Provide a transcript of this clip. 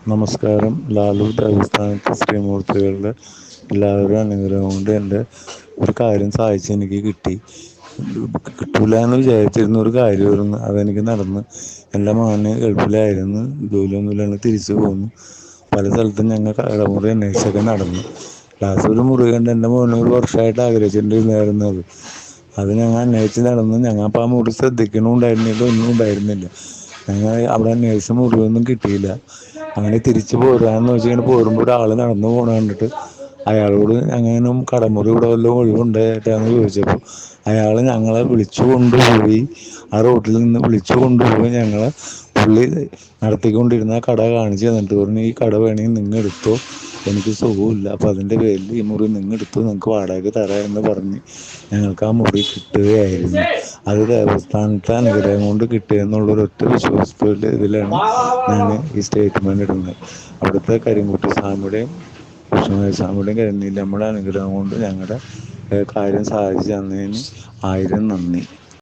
നമസ്കാരം. ലാലൂർ ദേവസ്ഥാനത്തെ ശ്രീമൂർത്തികളുടെ എല്ലാവരുടെ അനുഗ്രഹം കൊണ്ട് എൻ്റെ ഒരു കാര്യം സാധിച്ച് എനിക്ക് കിട്ടി. കിട്ടൂല എന്ന് വിചാരിച്ചിരുന്ന ഒരു കാര്യമായിരുന്നു, അതെനിക്ക് നടന്ന്. എൻ്റെ മകന് ഗൾഫിലായിരുന്നു, ജോലിയൊന്നും ഇല്ലാണ്ട് തിരിച്ചു പോന്നു. പല സ്ഥലത്തും ഞങ്ങൾ കടമുറി അന്വേഷിച്ചൊക്കെ നടന്നു. ലാസ്റ്റ് ഒരു മുറി കണ്ട് എൻ്റെ മോന് ഒരു വർഷമായിട്ട് ആഗ്രഹിച്ചിട്ടുണ്ടായിരുന്നത്. അത് ഞങ്ങൾ അന്വേഷിച്ച് നടന്നു. ഞങ്ങൾ അപ്പോൾ ആ മുറി ശ്രദ്ധിക്കണമുണ്ടായിരുന്നില്ല, ഒന്നും ഉണ്ടായിരുന്നില്ല. ഞങ്ങൾ അവിടെ അന്വേഷിച്ച മുറിയൊന്നും കിട്ടിയില്ല. അങ്ങനെ തിരിച്ചു പോരാന്ന് വെച്ചിങ്ങനെ പോരുമ്പോൾ ഒരാൾ നടന്നു പോകണ കണ്ടിട്ട് അയാളോട് ഞങ്ങളും കടമുറി ഇവിടെ വല്ലതും ഒഴിവുണ്ടായിട്ടാന്ന് ചോദിച്ചപ്പോൾ അയാൾ ഞങ്ങളെ വിളിച്ചു കൊണ്ടുപോയി. ആ റോട്ടിൽ നിന്ന് വിളിച്ചു കൊണ്ടുപോയി ഞങ്ങളെ പുള്ളി നടത്തിക്കൊണ്ടിരുന്ന ആ കട കാണിച്ച് തന്നിട്ട് പറഞ്ഞു, ഈ കട വേണമെങ്കിൽ നിങ്ങൾ എടുത്തോ, എനിക്ക് സുഖമില്ല, അപ്പോൾ അതിൻ്റെ പേരിൽ ഈ മുറി നിങ്ങൾ എടുത്തോ, നിങ്ങൾക്ക് വാടകയ്ക്ക് തരാം എന്ന് പറഞ്ഞ് ഞങ്ങൾക്ക് ആ മുറി കിട്ടുകയായിരുന്നു. അത് ദേവസ്ഥാനത്തെ അനുഗ്രഹം കൊണ്ട് കിട്ടിയെന്നുള്ളൊരൊറ്റ വിശ്വാസത്തിൻ്റെ ഇതിലാണ് ഞാൻ ഈ സ്റ്റേറ്റ്മെൻറ്റ് ഇടുന്നത്. അവിടുത്തെ കരിങ്കുട്ടി സ്വാമിയുടെയും കൃഷ്ണമൂർത്തി സ്വാമിയുടെയും കരിനീലമ്മയുടെ അനുഗ്രഹം കൊണ്ട് ഞങ്ങളുടെ കാര്യം സാധിച്ചു തന്നതിന് 1000 നന്ദി.